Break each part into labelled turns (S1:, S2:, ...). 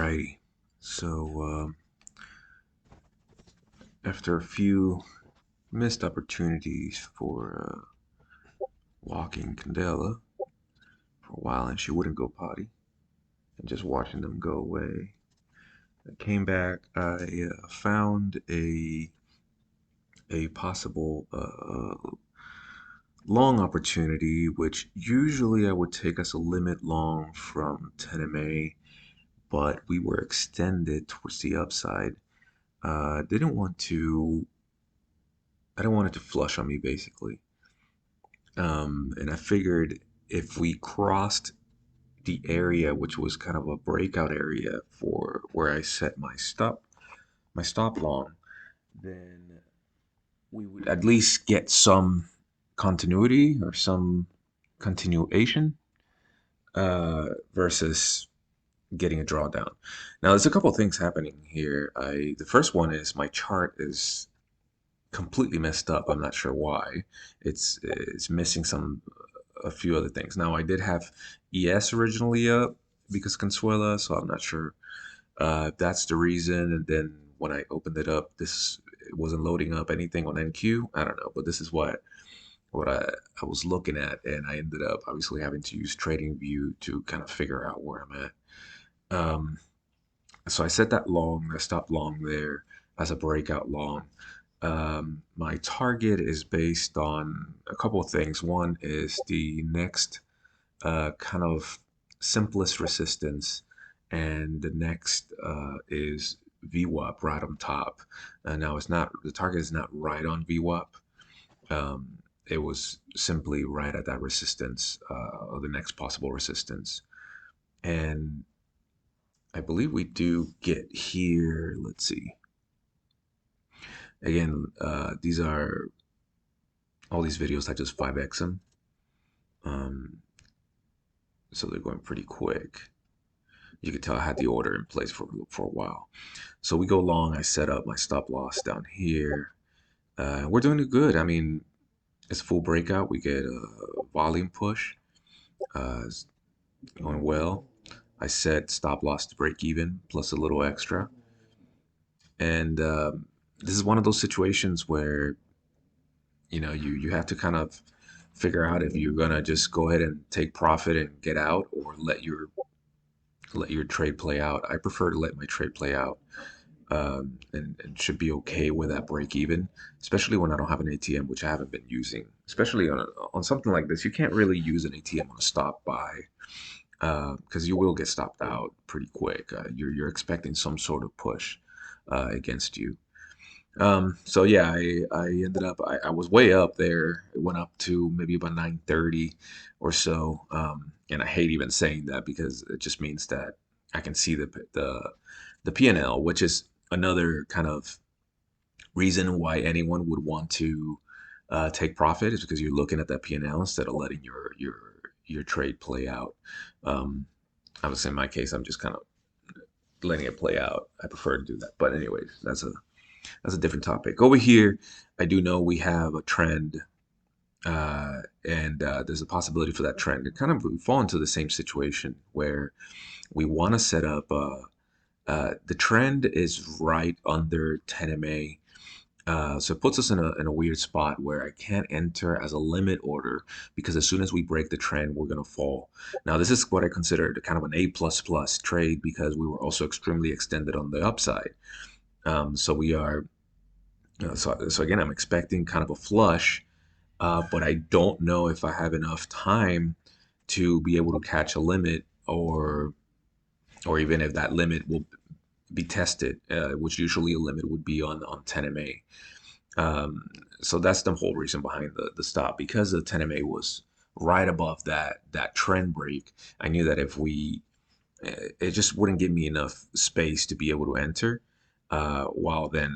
S1: Alrighty. So after a few missed opportunities for walking Candela for a while, and she wouldn't go potty, and just watching them go away, I came back. I found a possible long opportunity, which usually I would take as a limit long from 10 MA, but we were extended towards the upside. Didn't want to I didn't want it to flush on me basically. And I figured if we crossed the area, which was kind of a breakout area for where I set my stop long, then we would at least get some continuity or some continuation versus getting a drawdown. Now, there's a couple of things happening here. The first one is my chart is completely messed up. I'm not sure why. It's missing a few other things. Now I did have ES originally up because Consuela, so I'm not sure if that's the reason. And then when I opened it up, it wasn't loading up anything on NQ. I don't know, but this is what I was looking at, and I ended up obviously having to use TradingView to kind of figure out where I'm at. Um, so I set that stop long there as a breakout long. My target is based on a couple of things. One is the next kind of simplest resistance, and the next is VWAP right on top. Now it's not the target is not right on VWAP. It was simply right at that resistance or the next possible resistance, and I believe we do get here. Let's see. Again, these are all these videos. I just 5x them, um, so they're going pretty quick. You could tell I had the order in place for a while. So we go long. I set up my stop loss down here. We're doing it good. I mean, it's full breakout. We get a volume push. It's going well. I set stop loss to break even plus a little extra. And this is one of those situations where you have to kind of figure out if you're gonna just go ahead and take profit and get out, or let your trade play out. I prefer to let my trade play out, and should be okay with that break even, especially when I don't have an ATM, which I haven't been using. Especially on something like this, you can't really use an ATM on a stop buy because you will get stopped out pretty quick. You're expecting some sort of push against you. So yeah, I ended up I was way up there. It went up to maybe about 9:30 or so. And I hate even saying that because it just means that I can see the P&L, which is another kind of reason why anyone would want to take profit, is because you're looking at that P&L instead of letting your trade play out. Um, Obviously, in my case, I'm just kind of letting it play out. I prefer to do that. But anyways, that's a different topic. Over here, I do know we have a trend, and there's a possibility for that trend to kind of fall into the same situation where we want to set up. The trend is right under 10 MA, so it puts us in a weird spot where I can't enter as a limit order because as soon as we break the trend, we're going to fall. Now, this is what I consider kind of an A++ trade because we were also extremely extended on the upside. So we are so again, I'm expecting kind of a flush, but I don't know if I have enough time to be able to catch a limit, or even if that limit will be tested, which usually a limit would be on 10 MA. So that's the whole reason behind the stop, because the 10 MA was right above that trend break. I knew that if it just wouldn't give me enough space to be able to enter, while then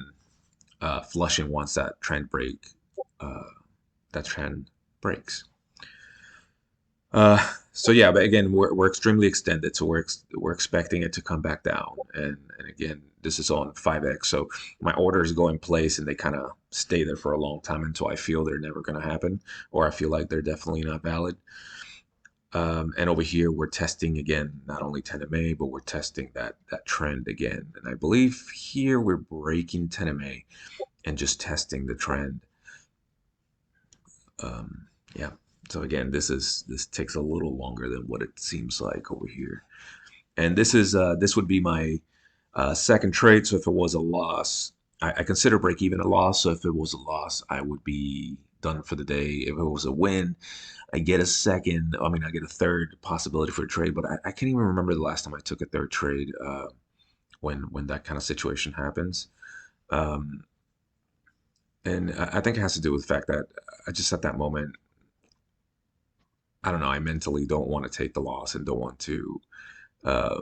S1: flushing once uh, that trend breaks. So yeah, but again, we're extremely extended, so we're expecting it to come back down, and again, this is on 5x, so my orders go in place and they kind of stay there for a long time until I feel they're never going to happen, or I feel like they're definitely not valid. And over here, we're testing again, not only 10 MA, but we're testing that trend again. And I believe here we're breaking 10 MA and just testing the trend. Yeah. So again, this takes a little longer than what it seems like over here. And this would be my second trade. So if it was a loss, I consider break even a loss. So if it was a loss, I would be done for the day. If it was a win, I get a second. I mean, I get a third possibility for a trade. But I can't even remember the last time I took a third trade when that kind of situation happens. Um, and I think it has to do with the fact that I just at that moment, I don't know, I mentally don't want to take the loss and don't want to. Uh,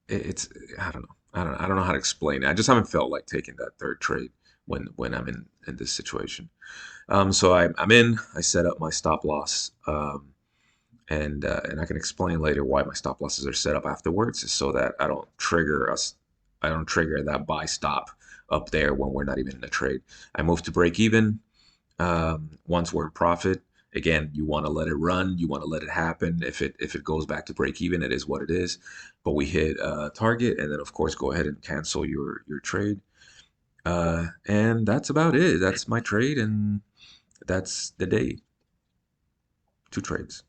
S1: it's I don't know how to explain it. I just haven't felt like taking that third trade when I'm in this situation. So I'm in. I set up my stop loss, and I can explain later why my stop losses are set up afterwards, is so that I don't trigger that buy stop up there when we're not even in a trade. I move to break even once we're in profit. Again, you want to let it run, you want to let it happen. If it goes back to break even, it is what it is. But we hit target, and then of course go ahead and cancel your trade. And that's about it. That's my trade, and that's the day. 2 trades.